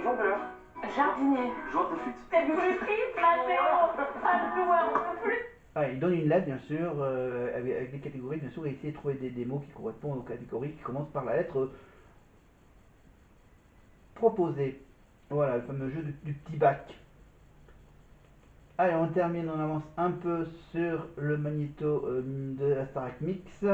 Jongleur. Jardinier. Joueur de flûte. C'est plus triste, là, Théo. Pas de joueur, on peut plus. Ah, il donne une lettre, bien sûr, avec des catégories, bien sûr, et essayer de trouver des mots qui correspondent aux catégories qui commencent par la lettre proposée. Voilà, le fameux jeu du petit bac. Allez, on termine, on avance un peu sur le magnéto de la Starac Mix.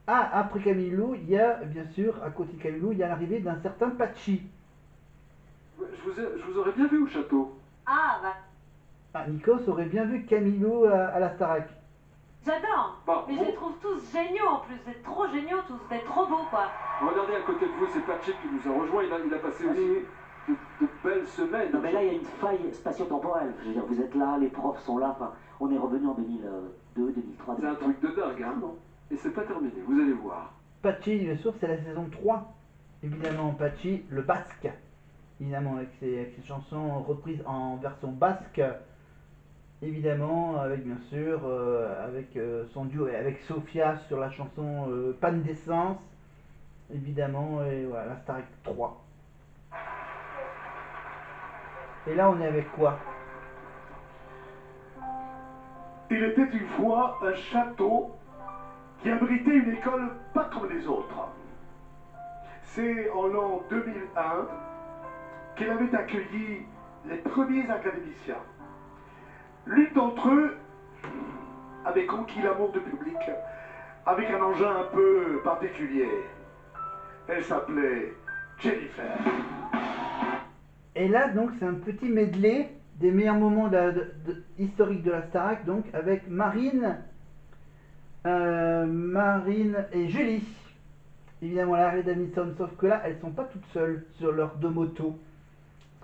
Ah, après Camilou, il y a, bien sûr, à côté de Camilou, il y a l'arrivée d'un certain Pachi. Je vous aurais bien vu au château. Ah, bah, Ah, Nikos aurait bien vu Camilou à la Starac. j'adore. Bah, Mais je bon. les trouve tous géniaux en plus. Vous êtes trop géniaux tous. Vous êtes trop beaux, quoi. Regardez à côté de vous, c'est Patrick qui nous a rejoint. Il a passé aussi de belles semaines. Non mais là il y a une faille spatio-temporelle. Je veux dire, vous êtes là, les profs sont là. Enfin, on est revenu en 2002, 2003, C'est un 2004. truc de dingue, hein. Et c'est pas terminé, vous allez voir. Pachi, bien sûr, c'est la saison 3. Évidemment, Pachi, le basque. Évidemment, avec ses chansons reprises en version basque. Évidemment, avec bien sûr, avec son duo et avec Sofia sur la chanson Panne d'essence. Évidemment, et voilà, la Starac 3. Et là, on est avec quoi? Il était une fois un château qui abritait une école pas comme les autres. C'est en l'an 2001 qu'il avait accueilli les premiers académiciens. L'une d'entre eux avait conquis l'amour du public avec un engin un peu particulier. Elle s'appelait Jennifer. Et là, donc, c'est un petit medley des meilleurs moments historiques de la Starac, donc, avec Marine et Julie. Évidemment, la Harley Davidson, sauf que là, elles sont pas toutes seules sur leurs deux motos.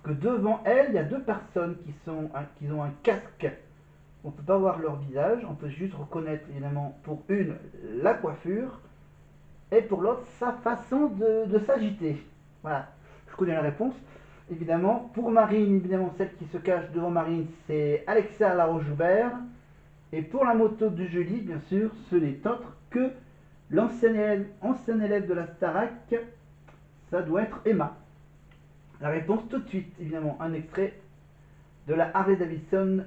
Parce que devant elles, il y a deux personnes qui ont un casque. On ne peut pas voir leur visage, on peut juste reconnaître, évidemment, pour une, la coiffure, et pour l'autre, sa façon de s'agiter. Voilà, je connais la réponse. Évidemment, pour Marine, évidemment, celle qui se cache devant Marine, c'est Alexa Laroche-Joubert. Et pour la moto de Julie, bien sûr, ce n'est autre que l'ancienne élève de la Starac, ça doit être Emma. La réponse tout de suite, évidemment, un extrait de la Harley Davidson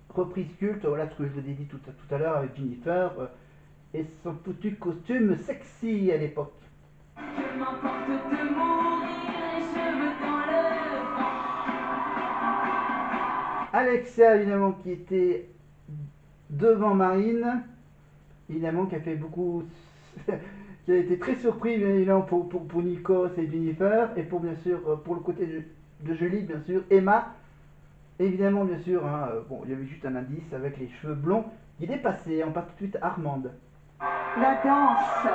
reprise culte, voilà ce que je vous ai dit tout à l'heure avec Jennifer et son foutu costume sexy à l'époque. Que m'importe de mourir les cheveux dans le vent. Alexia, évidemment, qui était devant Marine, évidemment, qui a fait beaucoup, qui a été très surpris, bien évidemment, pour Nikos et Jennifer, et pour, bien sûr, pour le côté de Julie, bien sûr, Emma. Évidemment, bien sûr, hein, bon, il y avait juste un indice avec les cheveux blonds qui dépassaient. On passe tout de suite à Armande. La danse.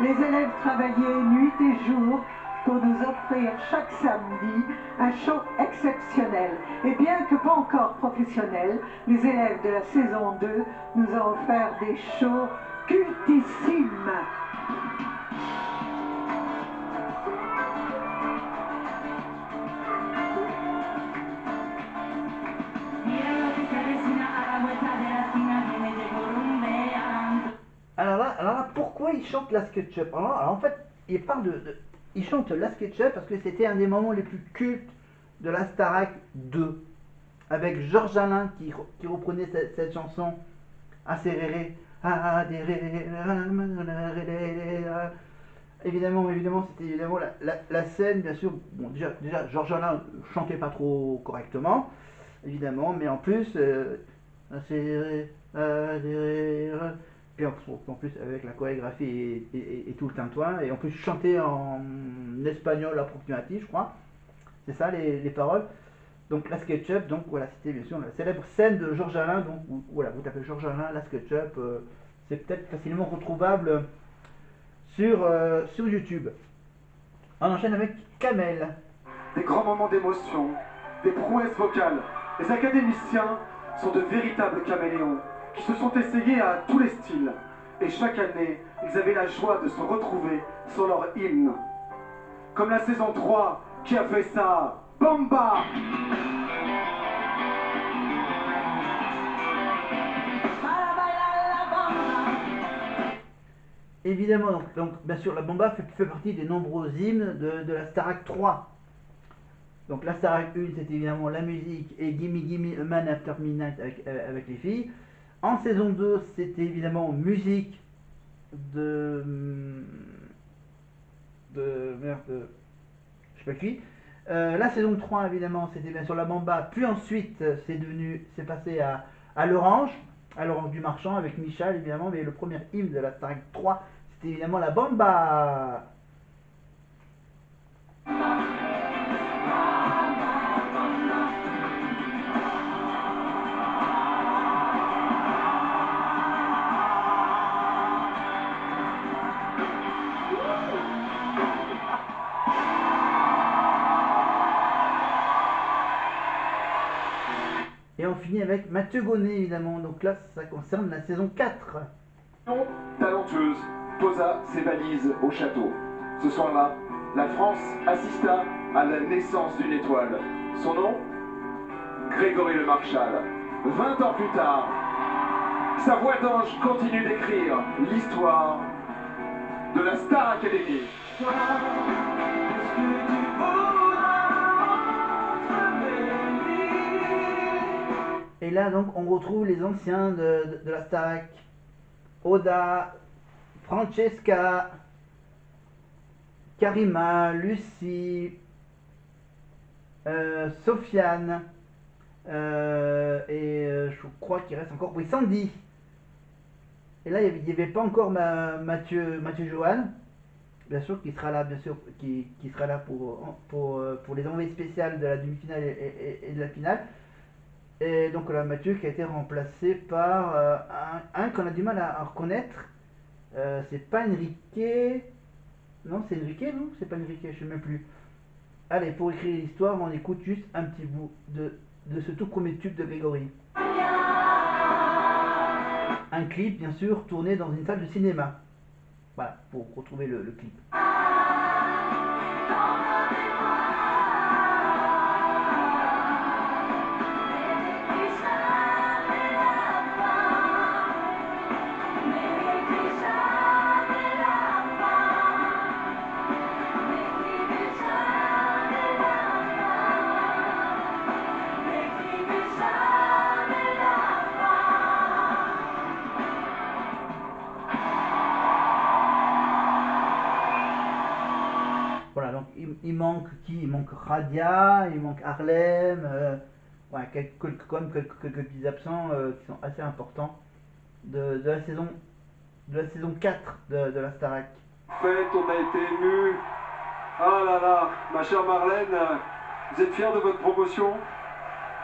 Les élèves travaillaient nuit et jour pour nous offrir chaque samedi un show exceptionnel. Et bien que pas encore professionnels, les élèves de la saison 2 nous ont offert des shows cultissimes. Alors là, pourquoi il chante la SketchUp? Alors en fait, il chante la SketchUp parce que c'était un des moments les plus cultes de la Starac 2, avec Georges Alain qui reprenait cette chanson assez rérée. Évidemment, c'était évidemment la scène, bien sûr. Bon, déjà Georges Alain chantait pas trop correctement, évidemment, mais en plus, et en plus avec la chorégraphie et tout le tintouin, et en plus chanter en espagnol approximatif, je crois. C'est ça les paroles. Donc la SketchUp, donc voilà, c'était bien sûr la célèbre scène de Georges Alain. Donc voilà, vous tapez Georges Alain, la SketchUp, c'est peut-être facilement retrouvable sur YouTube. On enchaîne avec Kamel. Des grands moments d'émotion, des prouesses vocales. Les académiciens sont de véritables caméléons qui se sont essayés à tous les styles. Et chaque année, ils avaient la joie de se retrouver sur leur hymne. Comme la saison 3 qui a fait ça, Bamba! Évidemment, donc, bien sûr, la Bamba fait partie des nombreux hymnes de la Starac 3. Donc la Starac 1, c'est évidemment la musique et Gimme Gimme a Man After Midnight avec les filles. En saison 2, c'était évidemment musique merde, je sais pas qui. La saison 3, évidemment, c'était bien sûr la Bamba, puis ensuite c'est passé à l'Orange du Marchand avec Michel évidemment, mais le premier hymne de la Starac 3, c'était évidemment la Bamba. Et on finit avec Mathieu Gonnet évidemment, donc là ça concerne la saison 4. Talentueuse posa ses valises au château. Ce soir-là, la France assista à la naissance d'une étoile. Son nom, Grégory Le Marchal. 20 ans plus tard, sa voix d'ange continue d'écrire l'histoire de la Star Academy. Et là donc on retrouve les anciens de la Starac. Oda, Francesca, Karima, Lucie, Sofiane, je crois qu'il reste encore, oui, Sandy. Et là il n'y avait pas encore Mathieu Johan, bien sûr, qui sera là, bien sûr, qui sera là pour les envoyés spéciales de la demi-finale et de la finale. Et donc là, Mathieu qui a été remplacé par un qu'on a du mal à reconnaître. C'est pas Enrique. Non, c'est Enrique, non? C'est pas Enrique, je sais même plus. Allez, pour écrire l'histoire, on écoute juste un petit bout de ce tout premier tube de Grégory. Un clip, bien sûr, tourné dans une salle de cinéma. Voilà, pour retrouver le clip. Voilà, donc il manque qui? Il manque Radia, il manque Harlem, ouais, quelques petits absents qui sont assez importants de la saison 4 de la Starac. En fait, on a été émus. Ah là là, ma chère Marlène, vous êtes fière de votre promotion?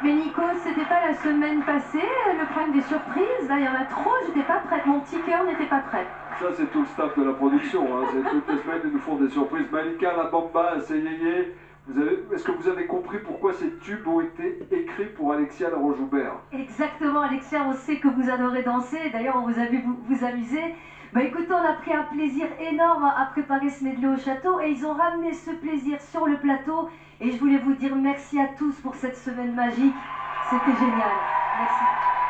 Mais Nico, c'était pas la semaine passée, le problème des surprises? Là, il y en a trop, j'étais pas prête, mon petit cœur n'était pas prêt. Ça, c'est tout le staff de la production. Hein. C'est toutes les semaines, ils nous font des surprises. Malika, la Bamba, c'est Yéyé. Est-ce que vous avez compris pourquoi ces tubes ont été écrits pour Alexia Laroche-Joubert? Exactement, Alexia, on sait que vous adorez danser. D'ailleurs, on vous a vu vous amuser. Bah écoutez, on a pris un plaisir énorme à préparer ce medley au château et ils ont ramené ce plaisir sur le plateau. Et je voulais vous dire merci à tous pour cette semaine magique. C'était génial. Merci.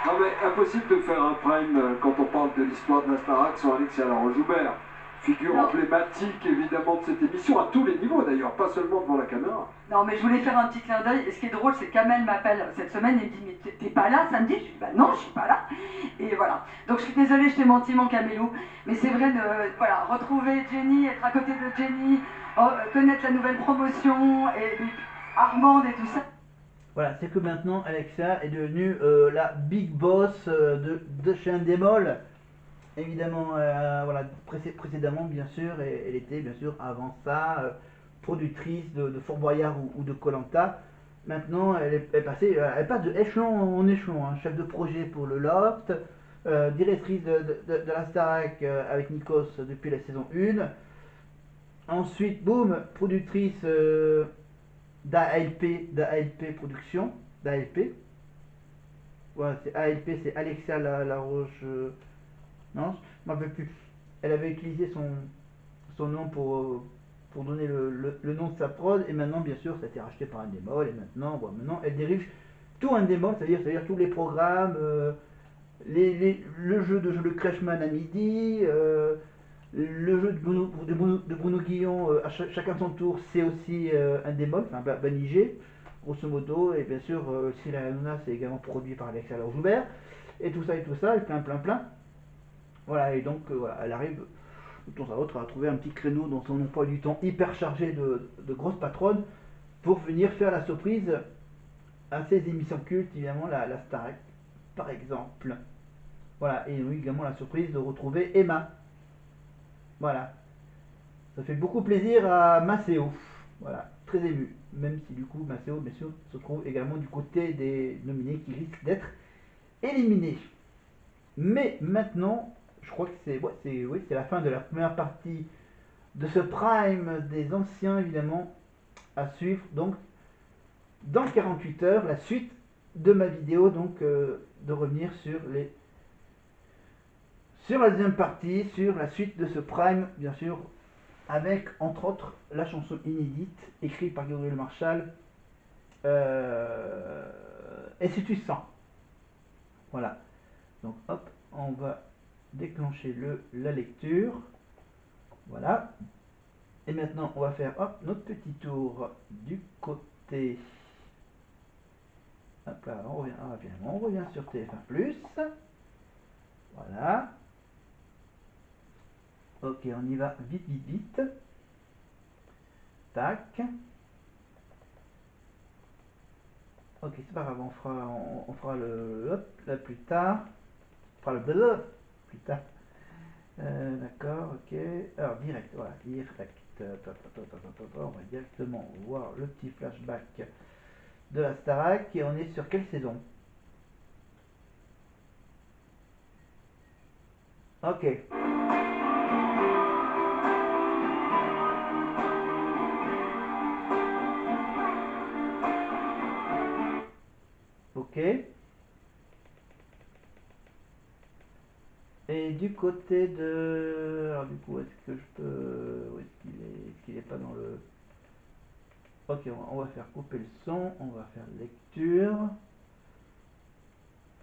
Non mais impossible de faire un prime quand on parle de l'histoire de la Starac sur Alexia Laroche-Joubert. Figure emblématique évidemment de cette émission, à tous les niveaux d'ailleurs, pas seulement devant la caméra. Non mais je voulais faire un petit clin d'œil, et ce qui est drôle c'est qu'Amel m'appelle cette semaine et me dit mais t'es pas là samedi? Je dis bah non, je suis pas là. Et voilà, donc je suis désolée, je t'ai menti mon Camélou, mais c'est vrai de voilà, retrouver Jenny, être à côté de Jenny, connaître la nouvelle promotion, et Armande et tout ça. Voilà, c'est que maintenant Alexia est devenue la big boss de chez Endemol. Évidemment, voilà, précédemment bien sûr, et elle était bien sûr avant ça productrice de Fort Boyard ou de Koh-Lanta. Maintenant, elle passe de échelon en échelon, hein, chef de projet pour le Loft, directrice de la Starac avec Nikos depuis la saison 1. Ensuite, boum, productrice d'ALP Production, d'ALP. Voilà, c'est ALP, c'est Alexia Laroche. Non, je ne m'en rappelle plus. Elle avait utilisé son nom pour donner le nom de sa prod, et maintenant, bien sûr, ça a été racheté par Endemol, et maintenant, bon, maintenant elle dirige tout Endemol, c'est-à-dire tous les programmes, le jeu de Crashman à midi, Le jeu de Bruno Guillon, chacun son tour, c'est aussi un démol, enfin Banigé, grosso modo, et bien sûr, Cyril Hanouna, c'est également produit par Alexia Joubert, et tout ça, et plein. Voilà, et donc, voilà, elle arrive de temps à autre à trouver un petit créneau dans son emploi du temps hyper chargé de grosses patronnes pour venir faire la surprise à ces émissions cultes, évidemment, la Starac, par exemple. Voilà, et oui, également la surprise de retrouver Emma. Voilà. Ça fait beaucoup plaisir à Maceo. Voilà, très ému. Même si du coup, Maceo, bien sûr, se trouve également du côté des nominés qui risquent d'être éliminés. Mais maintenant, je crois que c'est la fin de la première partie de ce prime des anciens, évidemment, à suivre. Donc, dans 48 heures, la suite de ma vidéo, donc, de revenir sur la deuxième partie, sur la suite de ce prime, bien sûr, avec entre autres la chanson inédite écrite par Grégory Le Marchal, Et si tu sens. Voilà. Donc hop, on va déclencher la lecture. Voilà. Et maintenant on va faire hop notre petit tour du côté. Hop là, on revient sur TF1+. Voilà. Ok, on y va vite. Tac. Ok, c'est pas grave, on fera le hop là plus tard. On fera le bleu plus tard. D'accord, ok. Alors direct, voilà, direct. On va directement voir le petit flashback de la Starac. Et on est sur quelle saison? Ok. Ok. Et du côté de... Alors du coup, est-ce que je peux... Où est-ce qu'il est? Est-ce qu'il est pas dans le... Ok, on va faire couper le son. On va faire lecture.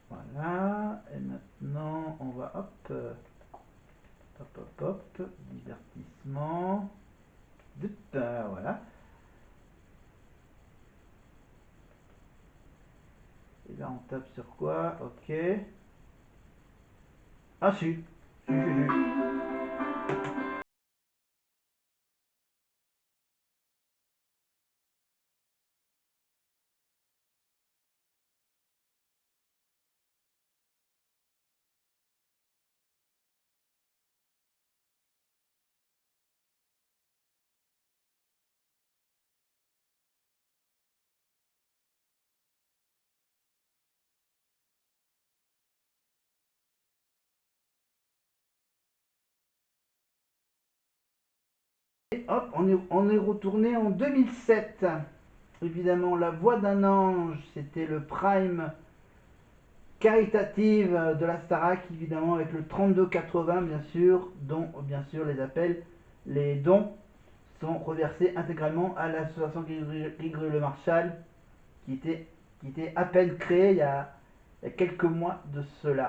Voilà. Et maintenant, on va... Hop. Hop. Divertissement. Voilà. Et là, on tape sur quoi? Ok. Ah si. Si. Et hop, on est retourné en 2007. Évidemment, La Voix d'un ange, c'était le prime caritative de la Starac, évidemment, avec le 3280, bien sûr, dont, bien sûr, les dons sont reversés intégralement à l'association Grégory Le Marchal, qui était à peine créée il y a quelques mois de cela.